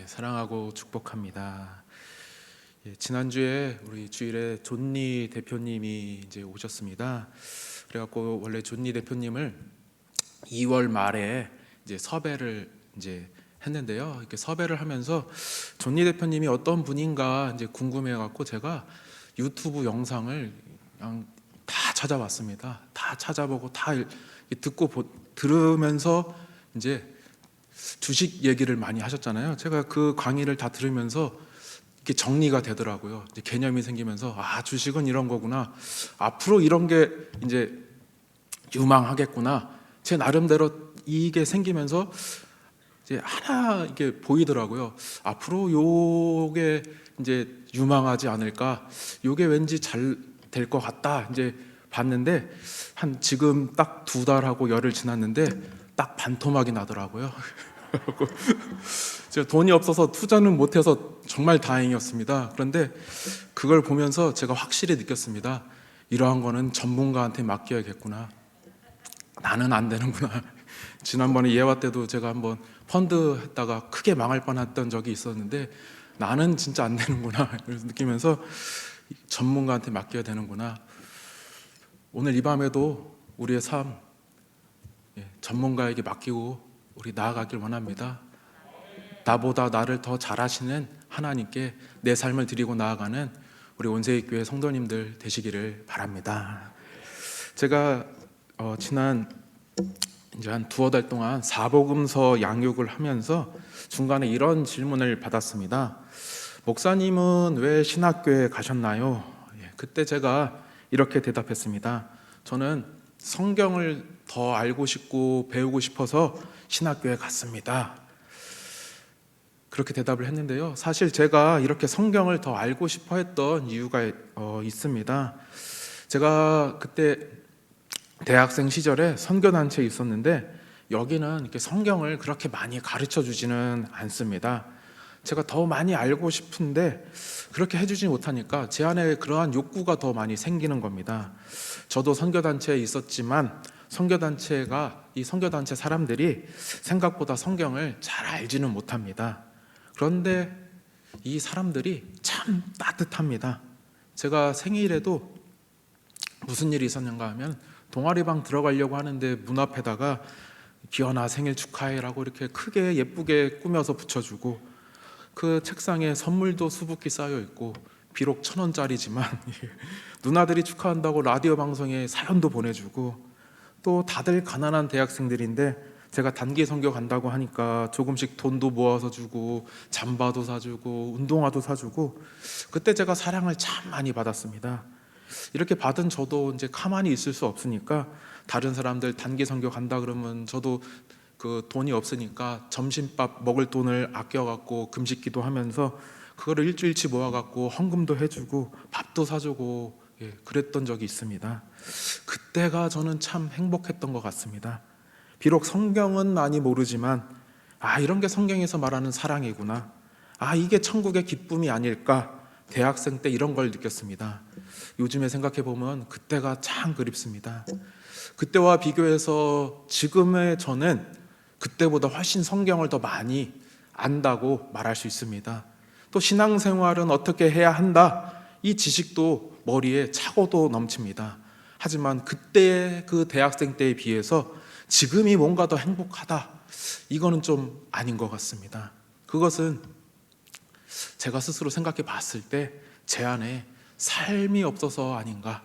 사랑하고 축복합니다. 지난주에 우리 주일에 존니 대표님이 이제 오셨습니다. 그래갖고 원래 존니 대표님을 2월 말에 이제 섭외를 이제 했는데요. 이렇게 섭외를 하면서 존니 대표님이 어떤 분인가 이제 궁금해갖고 제가 유튜브 영상을 그냥 다 찾아봤습니다. 다 찾아보고 다 듣고 들으면서 이제 주식 얘기를 많이 하셨잖아요. 제가 그 강의를 다 들으면서 이렇게 정리가 되더라고요. 이제 개념이 생기면서 주식은 이런 거구나. 앞으로 이런 게 이제 유망하겠구나. 제 나름대로 이게 생기면서 이제 하나 이게 보이더라고요. 앞으로 요게 이제 유망하지 않을까. 요게 왠지 잘 될 것 같다. 이제 봤는데 한 지금 딱 2달하고 열흘 지났는데 딱 반토막이 나더라고요. 제가 돈이 없어서 투자는 못해서 정말 다행이었습니다. 그런데 그걸 보면서 제가 확실히 느꼈습니다. 이러한 거는 전문가한테 맡겨야겠구나. 나는 안 되는구나. 지난번에 예화 때도 제가 한번 펀드 했다가 크게 망할 뻔했던 적이 있었는데 나는 진짜 안 되는구나. 그래서 느끼면서 전문가한테 맡겨야 되는구나. 오늘 이 밤에도 우리의 삶 전문가에게 맡기고 우리 나아가길 원합니다. 나보다 나를 더 잘하시는 하나님께 내 삶을 드리고 나아가는 우리 온세익교회 성도님들 되시기를 바랍니다. 제가 지난 이제 한 2-3달 동안 사복음서 양육을 하면서 중간에 이런 질문을 받았습니다. 목사님은 왜 신학교에 가셨나요? 그때 제가 이렇게 대답했습니다. 저는 성경을 더 알고 싶고 배우고 싶어서 신학교에 갔습니다. 그렇게 대답을 했는데요. 사실 제가 이렇게 성경을 더 알고 싶어 했던 이유가 있습니다. 제가 그때 대학생 시절에 선교단체에 있었는데 여기는 이렇게 성경을 그렇게 많이 가르쳐 주지는 않습니다. 제가 더 많이 알고 싶은데 그렇게 해주지 못하니까 제 안에 그러한 욕구가 더 많이 생기는 겁니다. 저도 선교단체에 있었지만 이 선교단체 사람들이 생각보다 성경을 잘 알지는 못합니다. 그런데 이 사람들이 참 따뜻합니다. 제가 생일에도 무슨 일이 있었는가 하면 동아리방 들어가려고 하는데 문 앞에다가 기현아 생일 축하해라고 이렇게 크게 예쁘게 꾸며서 붙여주고 그 책상에 선물도 수북히 쌓여 있고 비록 1,000원짜리지만 누나들이 축하한다고 라디오 방송에 사연도 보내주고 또 다들 가난한 대학생들인데 제가 단기 선교 간다고 하니까 조금씩 돈도 모아서 주고 잠바도 사주고 운동화도 사주고 그때 제가 사랑을 참 많이 받았습니다. 이렇게 받은 저도 이제 가만히 있을 수 없으니까 다른 사람들 단기 선교 간다 그러면 저도 그 돈이 없으니까 점심밥 먹을 돈을 아껴갖고 금식기도 하면서 그거를 일주일치 모아갖고 헌금도 해주고 밥도 사주고 그랬던 적이 있습니다. 그때가 저는 참 행복했던 것 같습니다. 비록 성경은 많이 모르지만 이런 게 성경에서 말하는 사랑이구나. 이게 천국의 기쁨이 아닐까. 대학생 때 이런 걸 느꼈습니다. 요즘에 생각해보면 그때가 참 그립습니다. 그때와 비교해서 지금의 저는 그때보다 훨씬 성경을 더 많이 안다고 말할 수 있습니다. 또 신앙생활은 어떻게 해야 한다. 이 지식도 머리에 차고도 넘칩니다. 하지만 그때의 그 대학생 때에 비해서 지금이 뭔가 더 행복하다. 이거는 좀 아닌 것 같습니다. 그것은 제가 스스로 생각해 봤을 때 제 안에 삶이 없어서 아닌가.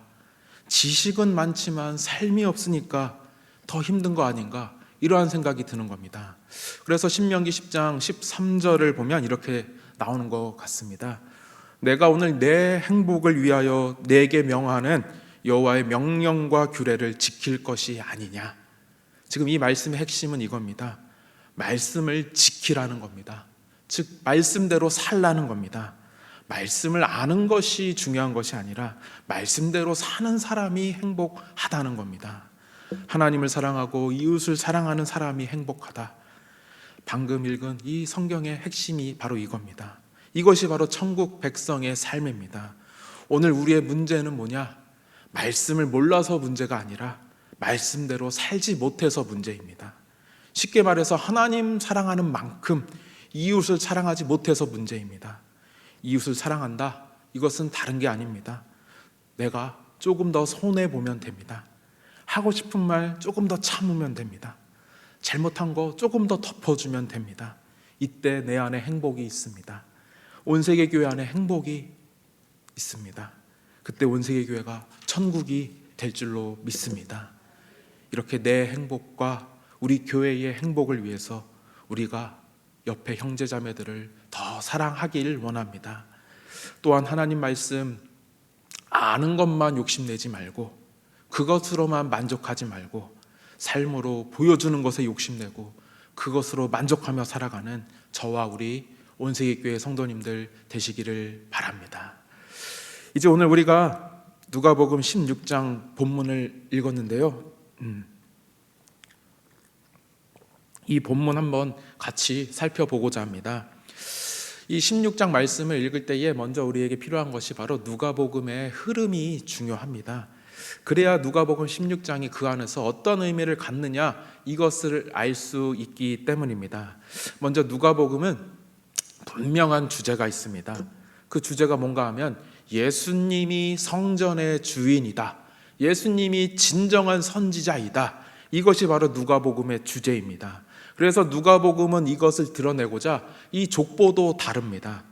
지식은 많지만 삶이 없으니까 더 힘든 거 아닌가. 이러한 생각이 드는 겁니다. 그래서 신명기 10장 13절을 보면 이렇게 나오는 것 같습니다. 내가 오늘 내 행복을 위하여 내게 명하는 여호와의 명령과 규례를 지킬 것이 아니냐. 지금 이 말씀의 핵심은 이겁니다. 말씀을 지키라는 겁니다. 즉 말씀대로 살라는 겁니다. 말씀을 아는 것이 중요한 것이 아니라 말씀대로 사는 사람이 행복하다는 겁니다. 하나님을 사랑하고 이웃을 사랑하는 사람이 행복하다. 방금 읽은 이 성경의 핵심이 바로 이겁니다. 이것이 바로 천국 백성의 삶입니다. 오늘 우리의 문제는 뭐냐? 말씀을 몰라서 문제가 아니라 말씀대로 살지 못해서 문제입니다. 쉽게 말해서 하나님 사랑하는 만큼 이웃을 사랑하지 못해서 문제입니다. 이웃을 사랑한다, 이것은 다른 게 아닙니다. 내가 조금 더 손해보면 됩니다. 하고 싶은 말 조금 더 참으면 됩니다. 잘못한 거 조금 더 덮어주면 됩니다. 이때 내 안에 행복이 있습니다. 온세계 교회 안에 행복이 있습니다. 그때 온세계 교회가 천국이 될 줄로 믿습니다. 이렇게 내 행복과 우리 교회의 행복을 위해서 우리가 옆에 형제자매들을 더 사랑하길 원합니다. 또한 하나님 말씀 아는 것만 욕심내지 말고, 그것으로만 만족하지 말고, 삶으로 보여주는 것에 욕심내고 그것으로 만족하며 살아가는 저와 우리 온세계 교회 성도님들 되시기를 바랍니다. 이제 오늘 우리가 누가복음 16장 본문을 읽었는데요, 이 본문 한번 같이 살펴보고자 합니다. 이 16장 말씀을 읽을 때에 먼저 우리에게 필요한 것이 바로 누가복음의 흐름이 중요합니다. 그래야 누가복음 16장이 그 안에서 어떤 의미를 갖느냐, 이것을 알 수 있기 때문입니다. 먼저 누가복음은 분명한 주제가 있습니다. 그 주제가 뭔가 하면 예수님이 성전의 주인이다, 예수님이 진정한 선지자이다, 이것이 바로 누가복음의 주제입니다. 그래서 누가복음은 이것을 드러내고자 이 족보도 다릅니다.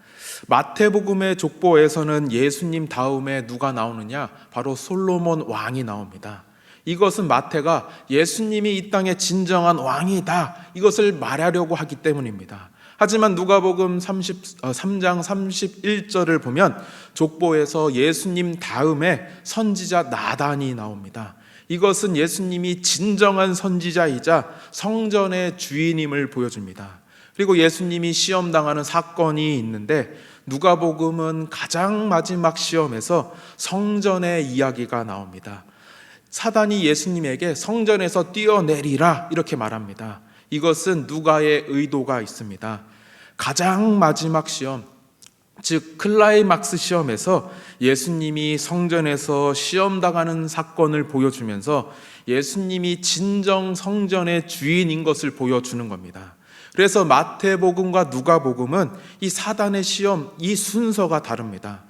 마태복음의 족보에서는 예수님 다음에 누가 나오느냐, 바로 솔로몬 왕이 나옵니다. 이것은 마태가 예수님이 이 땅의 진정한 왕이다, 이것을 말하려고 하기 때문입니다. 하지만 누가복음 3장 31절을 보면 족보에서 예수님 다음에 선지자 나단이 나옵니다. 이것은 예수님이 진정한 선지자이자 성전의 주인임을 보여줍니다. 그리고 예수님이 시험당하는 사건이 있는데 누가복음은 가장 마지막 시험에서 성전의 이야기가 나옵니다. 사단이 예수님에게 성전에서 뛰어내리라 이렇게 말합니다. 이것은 누가의 의도가 있습니다. 가장 마지막 시험, 즉 클라이막스 시험에서 예수님이 성전에서 시험당하는 사건을 보여주면서 예수님이 진정 성전의 주인인 것을 보여주는 겁니다. 그래서 마태복음과 누가복음은 이 사단의 시험, 이 순서가 다릅니다.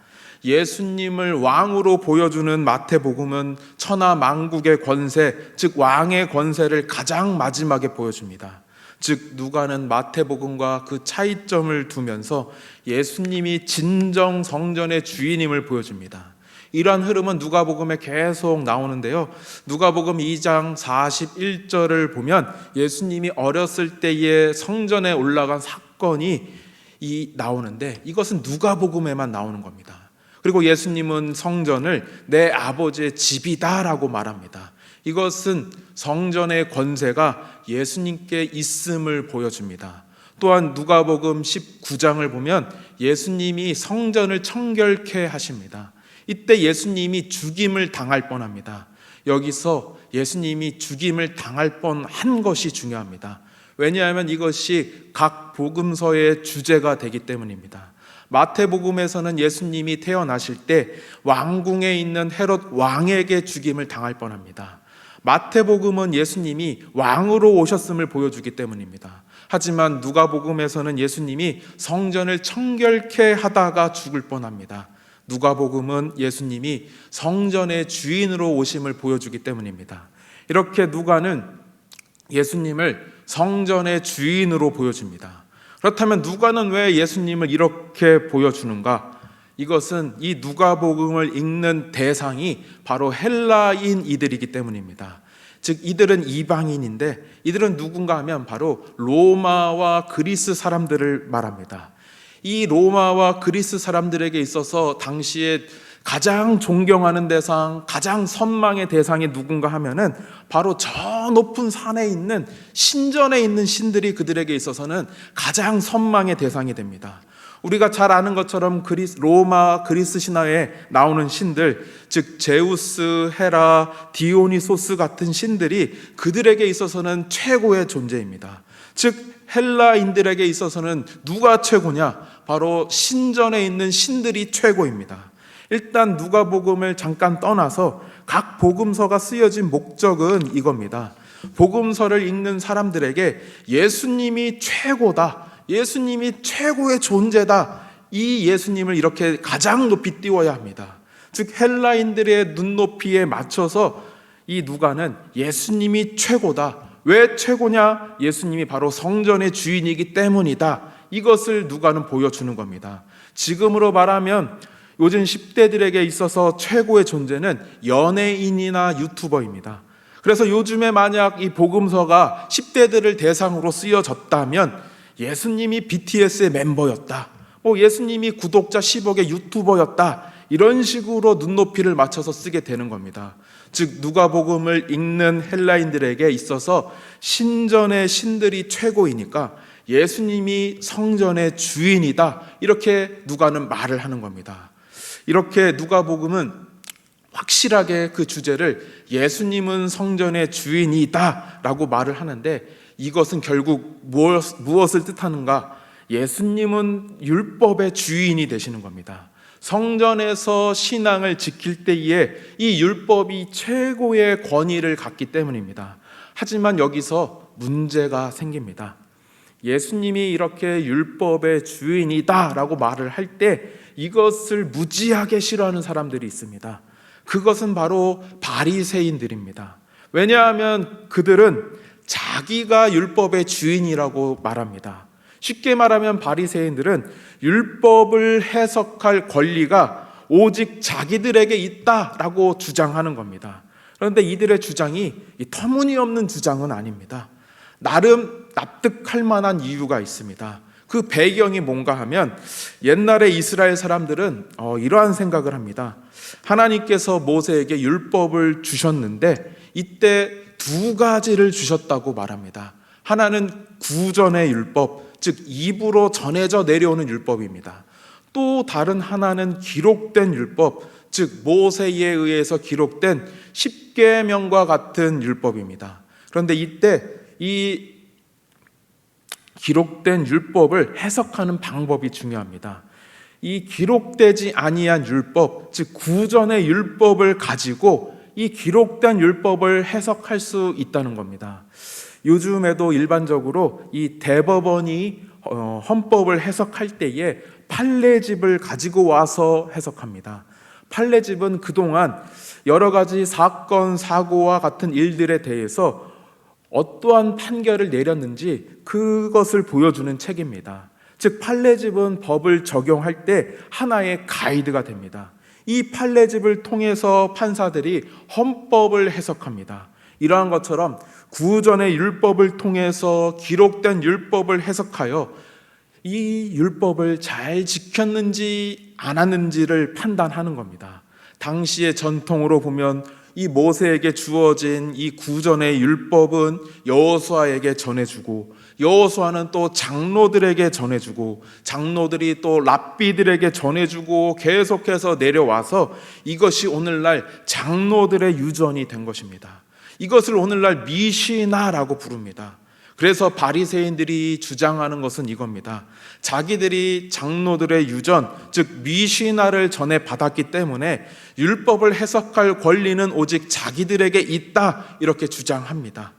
예수님을 왕으로 보여주는 마태복음은 천하 만국의 권세, 즉 왕의 권세를 가장 마지막에 보여줍니다. 즉 누가는 마태복음과 그 차이점을 두면서 예수님이 진정 성전의 주인임을 보여줍니다. 이러한 흐름은 누가복음에 계속 나오는데요, 누가복음 2장 41절을 보면 예수님이 어렸을 때에 성전에 올라간 사건이 나오는데 이것은 누가복음에만 나오는 겁니다. 그리고 예수님은 성전을 내 아버지의 집이다라고 말합니다. 이것은 성전의 권세가 예수님께 있음을 보여줍니다. 또한 누가복음 19장을 보면 예수님이 성전을 청결케 하십니다. 이때 예수님이 죽임을 당할 뻔합니다. 여기서 예수님이 죽임을 당할 뻔한 것이 중요합니다. 왜냐하면 이것이 각 복음서의 주제가 되기 때문입니다. 마태복음에서는 예수님이 태어나실 때 왕궁에 있는 헤롯 왕에게 죽임을 당할 뻔합니다. 마태복음은 예수님이 왕으로 오셨음을 보여주기 때문입니다. 하지만 누가복음에서는 예수님이 성전을 청결케 하다가 죽을 뻔합니다. 누가복음은 예수님이 성전의 주인으로 오심을 보여주기 때문입니다. 이렇게 누가는 예수님을 성전의 주인으로 보여줍니다. 그렇다면 누가는 왜 예수님을 이렇게 보여주는가? 이것은 이 누가복음을 읽는 대상이 바로 헬라인이들이기 때문입니다. 즉 이들은 이방인인데 이들은 누군가 하면 바로 로마와 그리스 사람들을 말합니다. 이 로마와 그리스 사람들에게 있어서 당시에 가장 존경하는 대상, 가장 선망의 대상이 누군가 하면은 바로 저 높은 산에 있는 신전에 있는 신들이 그들에게 있어서는 가장 선망의 대상이 됩니다. 우리가 잘 아는 것처럼 로마 그리스 신화에 나오는 신들, 즉 제우스, 헤라, 디오니소스 같은 신들이 그들에게 있어서는 최고의 존재입니다. 즉 헬라인들에게 있어서는 누가 최고냐? 바로 신전에 있는 신들이 최고입니다. 일단 누가복음을 잠깐 떠나서 각 복음서가 쓰여진 목적은 이겁니다. 복음서를 읽는 사람들에게 예수님이 최고다, 예수님이 최고의 존재다. 이 예수님을 이렇게 가장 높이 띄워야 합니다. 즉 헬라인들의 눈높이에 맞춰서 이 누가는 예수님이 최고다. 왜 최고냐? 예수님이 바로 성전의 주인이기 때문이다. 이것을 누가는 보여주는 겁니다. 지금으로 말하면 요즘 10대들에게 있어서 최고의 존재는 연예인이나 유튜버입니다. 그래서 요즘에 만약 이 복음서가 10대들을 대상으로 쓰여졌다면 예수님이 BTS의 멤버였다, 예수님이 구독자 10억의 유튜버였다, 이런 식으로 눈높이를 맞춰서 쓰게 되는 겁니다. 즉 누가복음을 읽는 헬라인들에게 있어서 신전의 신들이 최고이니까 예수님이 성전의 주인이다, 이렇게 누가는 말을 하는 겁니다. 이렇게 누가복음은 확실하게 그 주제를 예수님은 성전의 주인이다 라고 말을 하는데, 이것은 결국 무엇을 뜻하는가? 예수님은 율법의 주인이 되시는 겁니다. 성전에서 신앙을 지킬 때에 이 율법이 최고의 권위를 갖기 때문입니다. 하지만 여기서 문제가 생깁니다. 예수님이 이렇게 율법의 주인이다 라고 말을 할 때 이것을 무지하게 싫어하는 사람들이 있습니다. 그것은 바로 바리새인들입니다. 왜냐하면 그들은 자기가 율법의 주인이라고 말합니다. 쉽게 말하면 바리새인들은 율법을 해석할 권리가 오직 자기들에게 있다라고 주장하는 겁니다. 그런데 이들의 주장이 터무니없는 주장은 아닙니다. 나름 납득할 만한 이유가 있습니다. 그 배경이 뭔가 하면 옛날에 이스라엘 사람들은 이러한 생각을 합니다. 하나님께서 모세에게 율법을 주셨는데 이때 두 가지를 주셨다고 말합니다. 하나는 구전의 율법, 즉 입으로 전해져 내려오는 율법입니다. 또 다른 하나는 기록된 율법, 즉 모세에 의해서 기록된 십계명과 같은 율법입니다. 그런데 이때 이 기록된 율법을 해석하는 방법이 중요합니다. 이 기록되지 아니한 율법, 즉 구전의 율법을 가지고 이 기록된 율법을 해석할 수 있다는 겁니다. 요즘에도 일반적으로 이 대법원이 헌법을 해석할 때에 판례집을 가지고 와서 해석합니다. 판례집은 그동안 여러 가지 사건, 사고와 같은 일들에 대해서 어떠한 판결을 내렸는지 그것을 보여주는 책입니다. 즉 판례집은 법을 적용할 때 하나의 가이드가 됩니다. 이 판례집을 통해서 판사들이 헌법을 해석합니다. 이러한 것처럼 구전의 율법을 통해서 기록된 율법을 해석하여 이 율법을 잘 지켰는지 않았는지를 판단하는 겁니다. 당시의 전통으로 보면 이 모세에게 주어진 이 구전의 율법은 여호수아에게 전해주고 여호수아는 또 장로들에게 전해주고 장로들이 또 랍비들에게 전해주고 계속해서 내려와서 이것이 오늘날 장로들의 유전이 된 것입니다. 이것을 오늘날 미시나라고 부릅니다. 그래서 바리새인들이 주장하는 것은 이겁니다. 자기들이 장로들의 유전, 즉 미시나를 전해 받았기 때문에 율법을 해석할 권리는 오직 자기들에게 있다, 이렇게 주장합니다.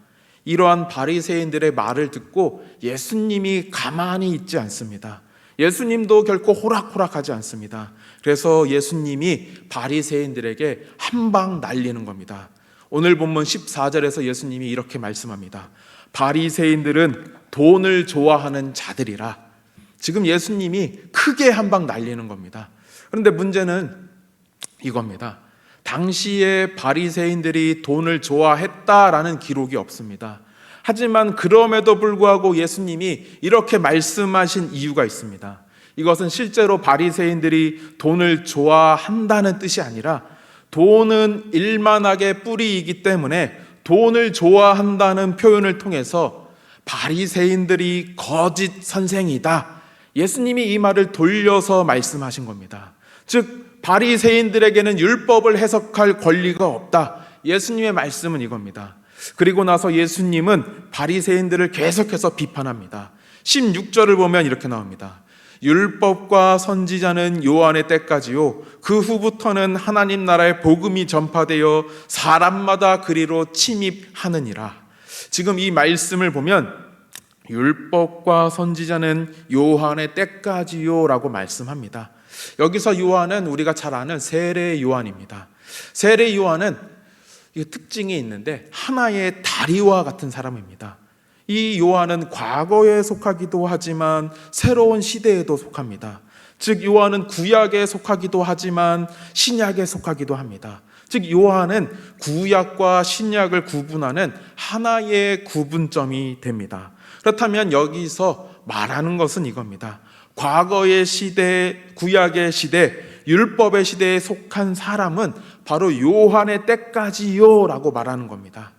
이러한 바리새인들의 말을 듣고 예수님이 가만히 있지 않습니다. 예수님도 결코 호락호락하지 않습니다. 그래서 예수님이 바리새인들에게 한 방 날리는 겁니다. 오늘 본문 14절에서 예수님이 이렇게 말씀합니다. 바리새인들은 돈을 좋아하는 자들이라. 지금 예수님이 크게 한 방 날리는 겁니다. 그런데 문제는 이겁니다. 당시에 바리새인들이 돈을 좋아했다라는 기록이 없습니다. 하지만 그럼에도 불구하고 예수님이 이렇게 말씀하신 이유가 있습니다. 이것은 실제로 바리새인들이 돈을 좋아한다는 뜻이 아니라 돈은 일만하게 뿌리이기 때문에 돈을 좋아한다는 표현을 통해서 바리새인들이 거짓 선생이다, 예수님이 이 말을 돌려서 말씀하신 겁니다. 즉 바리새인들에게는 율법을 해석할 권리가 없다, 예수님의 말씀은 이겁니다. 그리고 나서 예수님은 바리새인들을 계속해서 비판합니다. 16절을 보면 이렇게 나옵니다. 율법과 선지자는 요한의 때까지요, 그 후부터는 하나님 나라의 복음이 전파되어 사람마다 그리로 침입하느니라. 지금 이 말씀을 보면 율법과 선지자는 요한의 때까지요 라고 말씀합니다. 여기서 요한은 우리가 잘 아는 세례 요한입니다. 세례 요한은 특징이 있는데 하나의 다리와 같은 사람입니다. 이 요한은 과거에 속하기도 하지만 새로운 시대에도 속합니다. 즉 요한은 구약에 속하기도 하지만 신약에 속하기도 합니다. 즉 요한은 구약과 신약을 구분하는 하나의 구분점이 됩니다. 그렇다면 여기서 말하는 것은 이겁니다. 과거의 시대, 구약의 시대, 율법의 시대에 속한 사람은 바로 요한의 때까지요 라고 말하는 겁니다.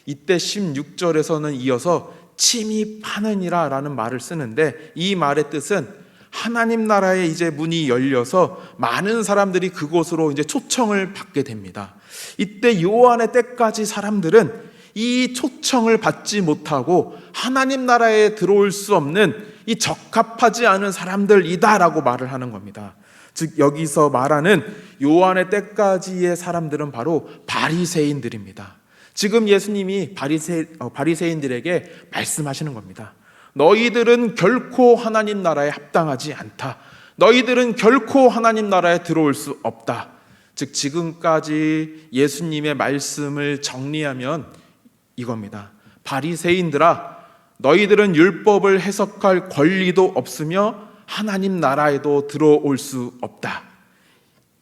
이때 16절에서는 이어서 침입하느니라 라는 말을 쓰는데, 이 말의 뜻은 하나님 나라에 이제 문이 열려서 많은 사람들이 그곳으로 이제 초청을 받게 됩니다. 이때 요한의 때까지 사람들은 이 초청을 받지 못하고 하나님 나라에 들어올 수 없는 이 적합하지 않은 사람들이다라고 말을 하는 겁니다. 즉 여기서 말하는 요한의 때까지의 사람들은 바로 바리새인들입니다. 지금 예수님이 바리새인들에게 말씀하시는 겁니다. 너희들은 결코 하나님 나라에 합당하지 않다. 너희들은 결코 하나님 나라에 들어올 수 없다. 즉 지금까지 예수님의 말씀을 정리하면 이겁니다. 바리새인들아, 너희들은 율법을 해석할 권리도 없으며 하나님 나라에도 들어올 수 없다.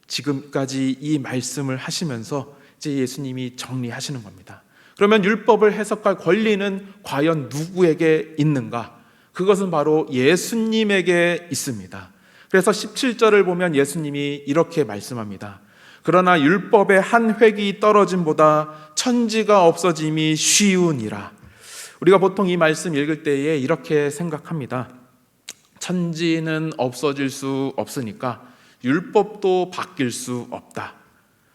지금까지 이 말씀을 하시면서 이제 예수님이 정리하시는 겁니다. 그러면 율법을 해석할 권리는 과연 누구에게 있는가? 그것은 바로 예수님에게 있습니다. 그래서 17절을 보면 예수님이 이렇게 말씀합니다. 그러나 율법의 한 획이 떨어짐보다 천지가 없어짐이 쉬우니라. 우리가 보통 이 말씀 읽을 때에 이렇게 생각합니다. 천지는 없어질 수 없으니까 율법도 바뀔 수 없다.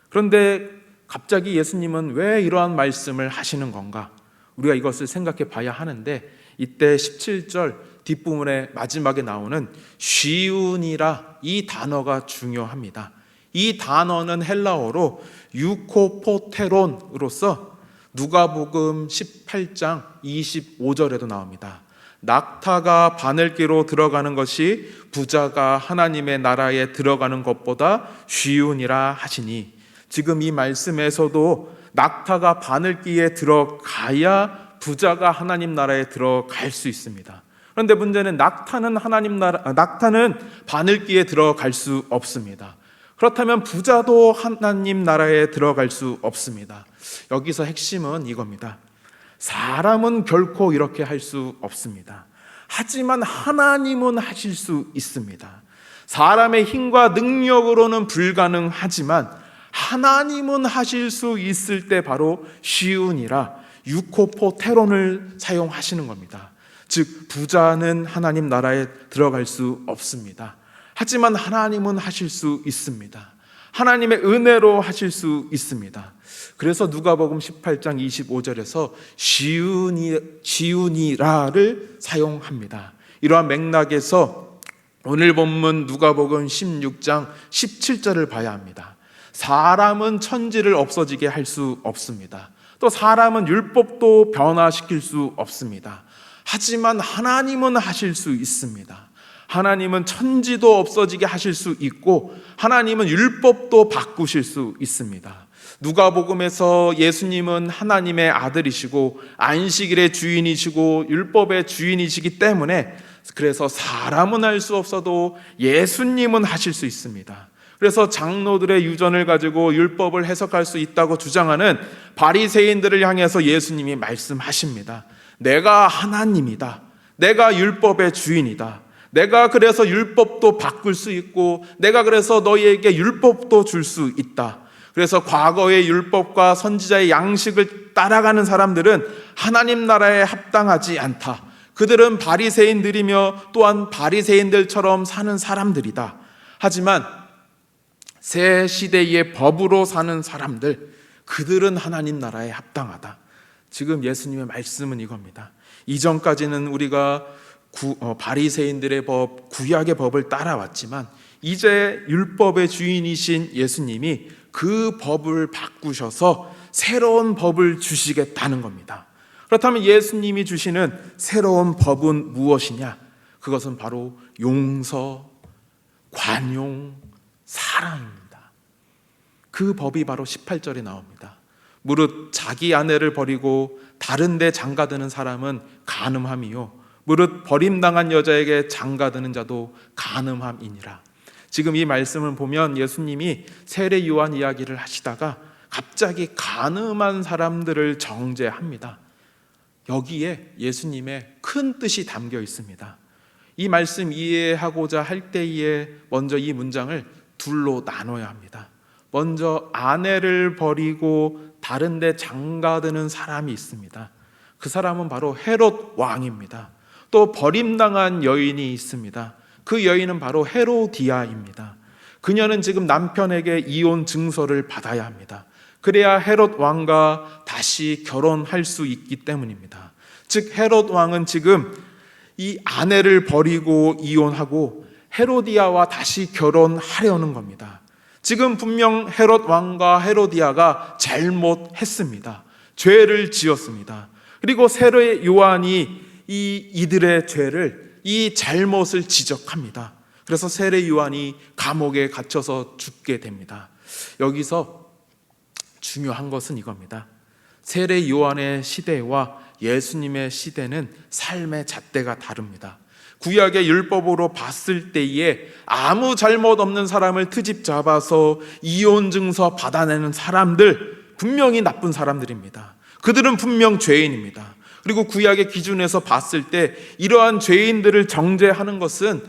그런데 갑자기 예수님은 왜 이러한 말씀을 하시는 건가? 우리가 이것을 생각해 봐야 하는데, 이때 17절 뒷부분에 마지막에 나오는 쉬우니라, 이 단어가 중요합니다. 이 단어는 헬라어로 유코포테론으로서 누가복음 18장 25절에도 나옵니다. 낙타가 바늘기로 들어가는 것이 부자가 하나님의 나라에 들어가는 것보다 쉬우니라 하시니, 지금 이 말씀에서도 낙타가 바늘기에 들어가야 부자가 하나님 나라에 들어갈 수 있습니다. 그런데 문제는 낙타는 바늘기에 들어갈 수 없습니다. 그렇다면 부자도 하나님 나라에 들어갈 수 없습니다. 여기서 핵심은 이겁니다. 사람은 결코 이렇게 할 수 없습니다. 하지만 하나님은 하실 수 있습니다. 사람의 힘과 능력으로는 불가능하지만 하나님은 하실 수 있을 때 바로 쉬우니라, 유코포테론을 사용하시는 겁니다. 즉 부자는 하나님 나라에 들어갈 수 없습니다. 하지만 하나님은 하실 수 있습니다. 하나님의 은혜로 하실 수 있습니다. 그래서 누가복음 18장 25절에서 쉬우니라를 사용합니다. 이러한 맥락에서 오늘 본문 누가복음 16장 17절을 봐야 합니다. 사람은 천지를 없어지게 할 수 없습니다. 또 사람은 율법도 변화시킬 수 없습니다. 하지만 하나님은 하실 수 있습니다. 하나님은 천지도 없어지게 하실 수 있고 하나님은 율법도 바꾸실 수 있습니다. 누가복음에서 예수님은 하나님의 아들이시고 안식일의 주인이시고 율법의 주인이시기 때문에, 그래서 사람은 할 수 없어도 예수님은 하실 수 있습니다. 그래서 장로들의 유전을 가지고 율법을 해석할 수 있다고 주장하는 바리새인들을 향해서 예수님이 말씀하십니다. 내가 하나님이다. 내가 율법의 주인이다. 내가 그래서 율법도 바꿀 수 있고 내가 그래서 너희에게 율법도 줄 수 있다. 그래서 과거의 율법과 선지자의 양식을 따라가는 사람들은 하나님 나라에 합당하지 않다. 그들은 바리새인들이며 또한 바리새인들처럼 사는 사람들이다. 하지만 새 시대의 법으로 사는 사람들, 그들은 하나님 나라에 합당하다. 지금 예수님의 말씀은 이겁니다. 이전까지는 우리가 바리새인들의 법, 구약의 법을 따라왔지만 이제 율법의 주인이신 예수님이 그 법을 바꾸셔서 새로운 법을 주시겠다는 겁니다. 그렇다면 예수님이 주시는 새로운 법은 무엇이냐? 그것은 바로 용서, 관용, 사랑입니다. 그 법이 바로 18절에 나옵니다. 무릇 자기 아내를 버리고 다른 데 장가드는 사람은 간음함이요 무릇 버림당한 여자에게 장가드는 자도 간음함이니라. 지금 이 말씀을 보면 예수님이 세례 요한 이야기를 하시다가 갑자기 간음한 사람들을 정죄합니다. 여기에 예수님의 큰 뜻이 담겨 있습니다. 이 말씀 이해하고자 할 때에 먼저 이 문장을 둘로 나눠야 합니다. 먼저 아내를 버리고 다른 데 장가드는 사람이 있습니다. 그 사람은 바로 헤롯 왕입니다. 또 버림당한 여인이 있습니다. 그 여인은 바로 헤로디아입니다. 그녀는 지금 남편에게 이혼 증서를 받아야 합니다. 그래야 헤롯 왕과 다시 결혼할 수 있기 때문입니다. 즉 헤롯 왕은 지금 이 아내를 버리고 이혼하고 헤로디아와 다시 결혼하려는 겁니다. 지금 분명 헤롯 왕과 헤로디아가 잘못했습니다. 죄를 지었습니다. 그리고 세례 요한이 이들의 죄를, 이 잘못을 지적합니다. 그래서 세례 요한이 감옥에 갇혀서 죽게 됩니다. 여기서 중요한 것은 이겁니다. 세례 요한의 시대와 예수님의 시대는 삶의 잣대가 다릅니다. 구약의 율법으로 봤을 때에 아무 잘못 없는 사람을 트집 잡아서 이혼 증서 받아내는 사람들, 분명히 나쁜 사람들입니다. 그들은 분명 죄인입니다. 그리고 구약의 기준에서 봤을 때 이러한 죄인들을 정죄하는 것은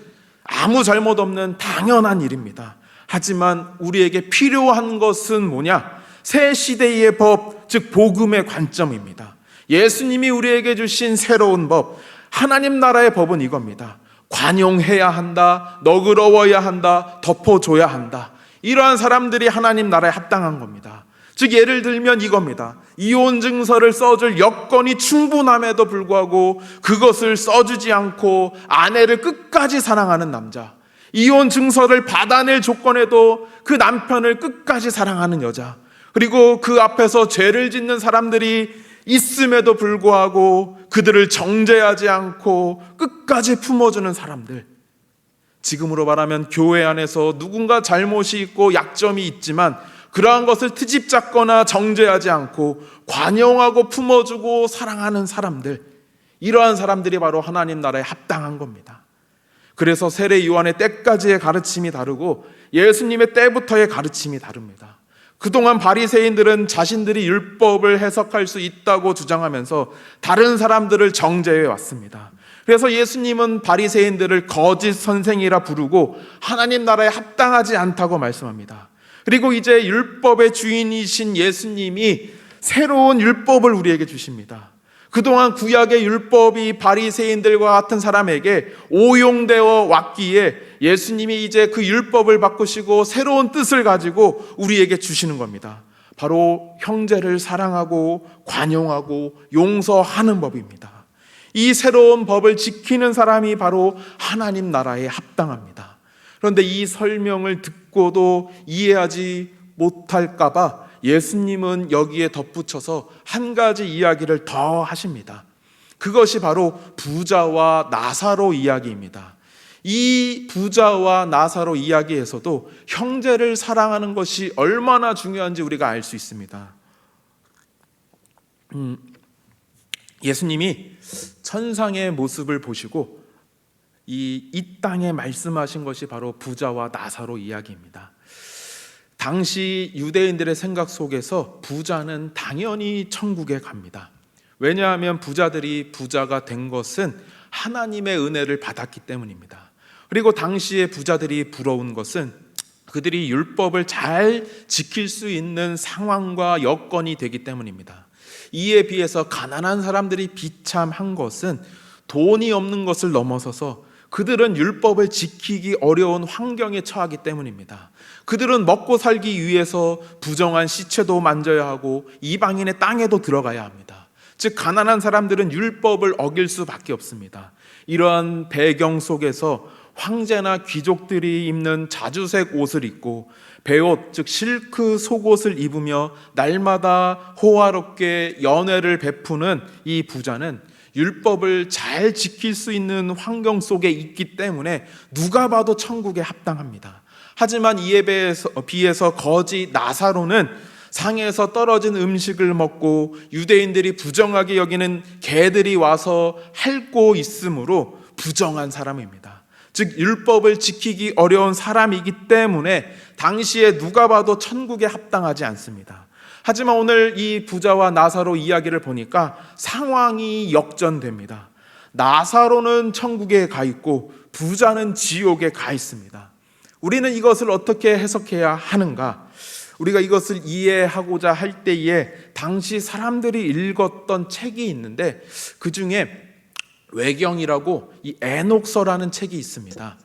아무 잘못 없는 당연한 일입니다. 하지만 우리에게 필요한 것은 뭐냐? 새 시대의 법, 즉 복음의 관점입니다. 예수님이 우리에게 주신 새로운 법, 하나님 나라의 법은 이겁니다. 관용해야 한다, 너그러워야 한다, 덮어줘야 한다. 이러한 사람들이 하나님 나라에 합당한 겁니다. 즉 예를 들면 이겁니다. 이혼 증서를 써줄 여건이 충분함에도 불구하고 그것을 써주지 않고 아내를 끝까지 사랑하는 남자, 이혼 증서를 받아낼 조건에도 그 남편을 끝까지 사랑하는 여자, 그리고 그 앞에서 죄를 짓는 사람들이 있음에도 불구하고 그들을 정죄하지 않고 끝까지 품어주는 사람들. 지금으로 말하면 교회 안에서 누군가 잘못이 있고 약점이 있지만 그러한 것을 트집 잡거나 정죄하지 않고 관용하고 품어주고 사랑하는 사람들, 이러한 사람들이 바로 하나님 나라에 합당한 겁니다. 그래서 세례 요한의 때까지의 가르침이 다르고 예수님의 때부터의 가르침이 다릅니다. 그동안 바리새인들은 자신들이 율법을 해석할 수 있다고 주장하면서 다른 사람들을 정죄해 왔습니다. 그래서 예수님은 바리새인들을 거짓 선생이라 부르고 하나님 나라에 합당하지 않다고 말씀합니다. 그리고 이제 율법의 주인이신 예수님이 새로운 율법을 우리에게 주십니다. 그동안 구약의 율법이 바리새인들과 같은 사람에게 오용되어 왔기에 예수님이 이제 그 율법을 바꾸시고 새로운 뜻을 가지고 우리에게 주시는 겁니다. 바로 형제를 사랑하고 관용하고 용서하는 법입니다. 이 새로운 법을 지키는 사람이 바로 하나님 나라에 합당합니다. 그런데 이 설명을 듣고도 이해하지 못할까 봐 예수님은 여기에 덧붙여서 한 가지 이야기를 더 하십니다. 그것이 바로 부자와 나사로 이야기입니다. 이 부자와 나사로 이야기에서도 형제를 사랑하는 것이 얼마나 중요한지 우리가 알 수 있습니다. 예수님이 천상의 모습을 보시고 이 땅에 말씀하신 것이 바로 부자와 나사로 이야기입니다. 당시 유대인들의 생각 속에서 부자는 당연히 천국에 갑니다. 왜냐하면 부자들이 부자가 된 것은 하나님의 은혜를 받았기 때문입니다. 그리고 당시의 부자들이 부러운 것은 그들이 율법을 잘 지킬 수 있는 상황과 여건이 되기 때문입니다. 이에 비해서 가난한 사람들이 비참한 것은 돈이 없는 것을 넘어서서 그들은 율법을 지키기 어려운 환경에 처하기 때문입니다. 그들은 먹고 살기 위해서 부정한 시체도 만져야 하고 이방인의 땅에도 들어가야 합니다. 즉 가난한 사람들은 율법을 어길 수밖에 없습니다. 이러한 배경 속에서 황제나 귀족들이 입는 자주색 옷을 입고 베옷, 즉 실크 속옷을 입으며 날마다 호화롭게 연회를 베푸는 이 부자는 율법을 잘 지킬 수 있는 환경 속에 있기 때문에 누가 봐도 천국에 합당합니다. 하지만 이에 비해서 거지 나사로는 상에서 떨어진 음식을 먹고 유대인들이 부정하게 여기는 개들이 와서 핥고 있으므로 부정한 사람입니다. 즉 율법을 지키기 어려운 사람이기 때문에 당시에 누가 봐도 천국에 합당하지 않습니다. 하지만 오늘 이 부자와 나사로 이야기를 보니까 상황이 역전됩니다. 나사로는 천국에 가 있고 부자는 지옥에 가 있습니다. 우리는 이것을 어떻게 해석해야 하는가? 우리가 이것을 이해하고자 할 때에 당시 사람들이 읽었던 책이 있는데 그 중에 외경이라고 이 에녹서라는 책이 있습니다.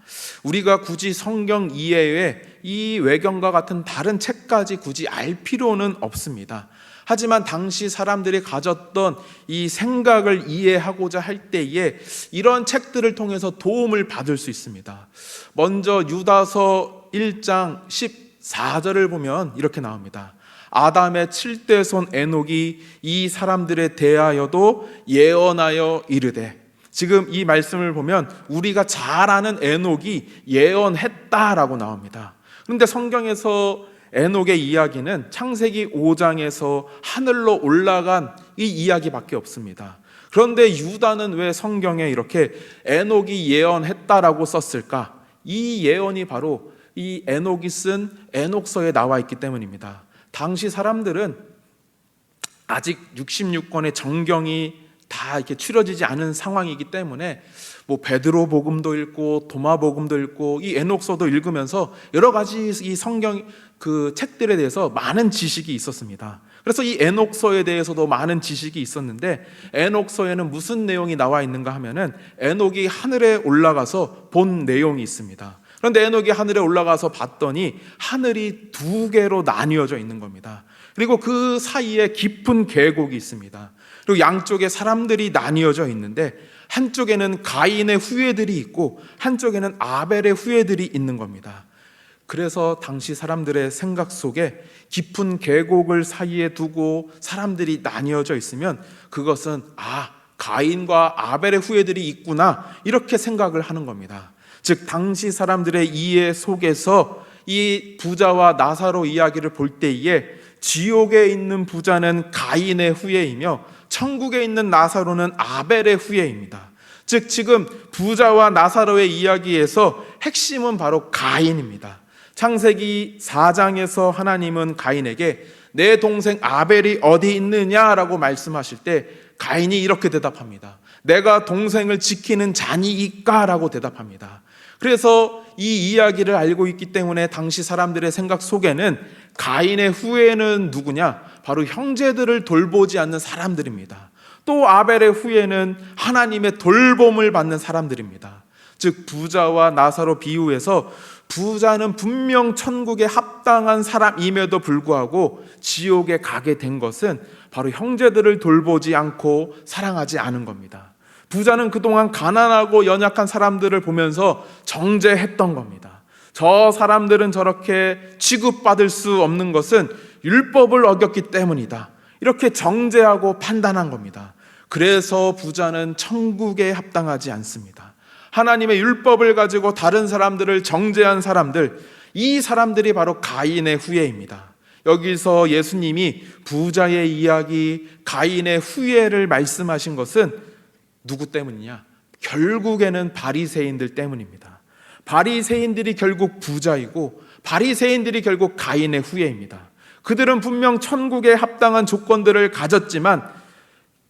우리가 굳이 성경 이외에 이 외경과 같은 다른 책까지 굳이 알 필요는 없습니다. 하지만 당시 사람들이 가졌던 이 생각을 이해하고자 할 때에 이런 책들을 통해서 도움을 받을 수 있습니다. 먼저 유다서 1장 14절을 보면 이렇게 나옵니다. 아담의 7대 손 에녹이 이 사람들에 대하여도 예언하여 이르되, 지금 이 말씀을 보면 우리가 잘 아는 에녹이 예언했다라고 나옵니다. 그런데 성경에서 에녹의 이야기는 창세기 5장에서 하늘로 올라간 이 이야기밖에 없습니다. 그런데 유다는 왜 성경에 이렇게 에녹이 예언했다라고 썼을까? 이 예언이 바로 이 에녹이 쓴 에녹서에 나와 있기 때문입니다. 당시 사람들은 아직 66권의 정경이 다 이렇게 추려지지 않은 상황이기 때문에 뭐 베드로 복음도 읽고 도마 복음도 읽고 이 에녹서도 읽으면서 여러 가지 이 성경 그 책들에 대해서 많은 지식이 있었습니다. 그래서 이 에녹서에 대해서도 많은 지식이 있었는데 에녹서에는 무슨 내용이 나와 있는가 하면은 에녹이 하늘에 올라가서 본 내용이 있습니다. 그런데 에녹이 하늘에 올라가서 봤더니 하늘이 두 개로 나뉘어져 있는 겁니다. 그리고 그 사이에 깊은 계곡이 있습니다. 그리고 양쪽에 사람들이 나뉘어져 있는데 한쪽에는 가인의 후예들이 있고 한쪽에는 아벨의 후예들이 있는 겁니다. 그래서 당시 사람들의 생각 속에 깊은 계곡을 사이에 두고 사람들이 나뉘어져 있으면 그것은 가인과 아벨의 후예들이 있구나 이렇게 생각을 하는 겁니다. 즉 당시 사람들의 이해 속에서 이 부자와 나사로 이야기를 볼 때에 지옥에 있는 부자는 가인의 후예이며 천국에 있는 나사로는 아벨의 후예입니다. 즉 지금 부자와 나사로의 이야기에서 핵심은 바로 가인입니다. 창세기 4장에서 하나님은 가인에게 내 동생 아벨이 어디 있느냐라고 말씀하실 때 가인이 이렇게 대답합니다. 내가 동생을 지키는 자니이까 라고 대답합니다. 그래서 이 이야기를 알고 있기 때문에 당시 사람들의 생각 속에는 가인의 후예는 누구냐? 바로 형제들을 돌보지 않는 사람들입니다. 또 아벨의 후예는 하나님의 돌봄을 받는 사람들입니다. 즉 부자와 나사로 비유에서 부자는 분명 천국에 합당한 사람임에도 불구하고 지옥에 가게 된 것은 바로 형제들을 돌보지 않고 사랑하지 않은 겁니다. 부자는 그동안 가난하고 연약한 사람들을 보면서 정죄했던 겁니다. 저 사람들은 저렇게 취급받을 수 없는 것은 율법을 어겼기 때문이다. 이렇게 정죄하고 판단한 겁니다. 그래서 부자는 천국에 합당하지 않습니다. 하나님의 율법을 가지고 다른 사람들을 정죄한 사람들, 이 사람들이 바로 가인의 후예입니다. 여기서 예수님이 부자의 이야기, 가인의 후예를 말씀하신 것은 누구 때문이냐? 결국에는 바리새인들 때문입니다. 바리새인들이 결국 부자이고 바리새인들이 결국 가인의 후예입니다. 그들은 분명 천국에 합당한 조건들을 가졌지만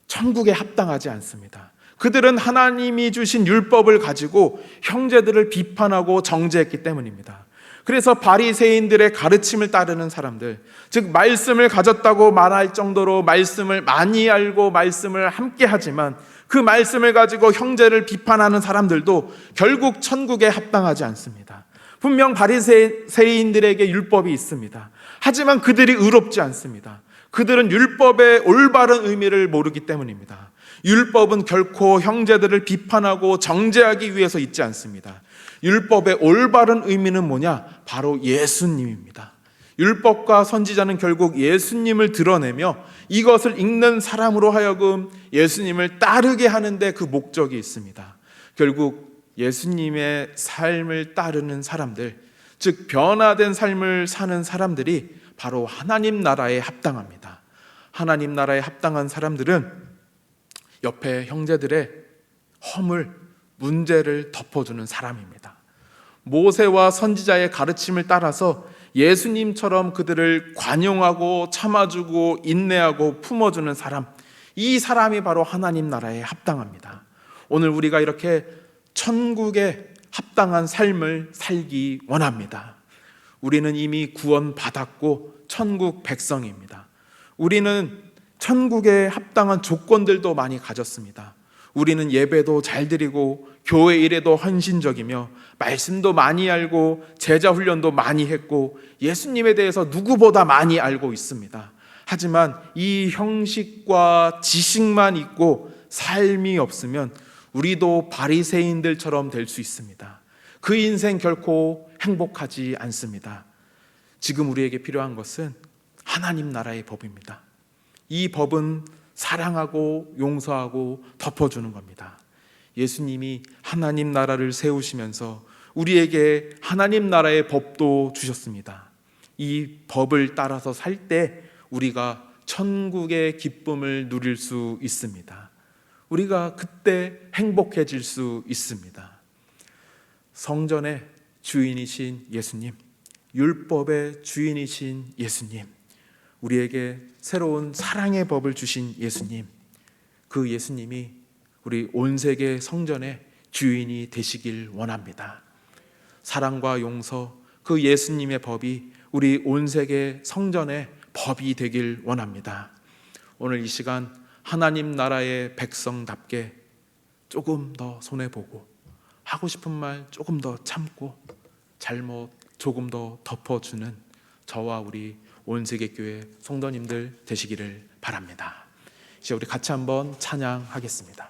천국에 합당하지 않습니다. 그들은 하나님이 주신 율법을 가지고 형제들을 비판하고 정죄했기 때문입니다. 그래서 바리새인들의 가르침을 따르는 사람들, 즉 말씀을 가졌다고 말할 정도로 말씀을 많이 알고 말씀을 함께 하지만 그 말씀을 가지고 형제를 비판하는 사람들도 결국 천국에 합당하지 않습니다. 분명 바리새인들에게 율법이 있습니다. 하지만 그들이 의롭지 않습니다. 그들은 율법의 올바른 의미를 모르기 때문입니다. 율법은 결코 형제들을 비판하고 정죄하기 위해서 있지 않습니다. 율법의 올바른 의미는 뭐냐? 바로 예수님입니다. 율법과 선지자는 결국 예수님을 드러내며 이것을 읽는 사람으로 하여금 예수님을 따르게 하는데 그 목적이 있습니다. 결국 예수님의 삶을 따르는 사람들, 즉 변화된 삶을 사는 사람들이 바로 하나님 나라에 합당합니다. 하나님 나라에 합당한 사람들은 옆에 형제들의 허물, 문제를 덮어주는 사람입니다. 모세와 선지자의 가르침을 따라서 예수님처럼 그들을 관용하고 참아주고 인내하고 품어주는 사람, 이 사람이 바로 하나님 나라에 합당합니다. 오늘 우리가 이렇게 천국에 합당한 삶을 살기 원합니다. 우리는 이미 구원받았고 천국 백성입니다. 우리는 천국에 합당한 조건들도 많이 가졌습니다. 우리는 예배도 잘 드리고 교회 일에도 헌신적이며 말씀도 많이 알고 제자 훈련도 많이 했고 예수님에 대해서 누구보다 많이 알고 있습니다. 하지만 이 형식과 지식만 있고 삶이 없으면 우리도 바리새인들처럼 될 수 있습니다. 그 인생 결코 행복하지 않습니다. 지금 우리에게 필요한 것은 하나님 나라의 법입니다. 이 법은 사랑하고 용서하고 덮어주는 겁니다. 예수님이 하나님 나라를 세우시면서 우리에게 하나님 나라의 법도 주셨습니다. 이 법을 따라서 살 때 우리가 천국의 기쁨을 누릴 수 있습니다. 우리가 그때 행복해질 수 있습니다. 성전의 주인이신 예수님, 율법의 주인이신 예수님, 우리에게 새로운 사랑의 법을 주신 예수님, 그 예수님이 우리 온 세계 성전의 주인이 되시길 원합니다. 사랑과 용서, 그 예수님의 법이 우리 온 세계 성전의 법이 되길 원합니다. 오늘 이 시간 하나님 나라의 백성답게 조금 더 손해보고 하고 싶은 말 조금 더 참고 잘못 조금 더 덮어주는 저와 우리 온 세계 교회 성도님들 되시기를 바랍니다. 이제 우리 같이 한번 찬양하겠습니다.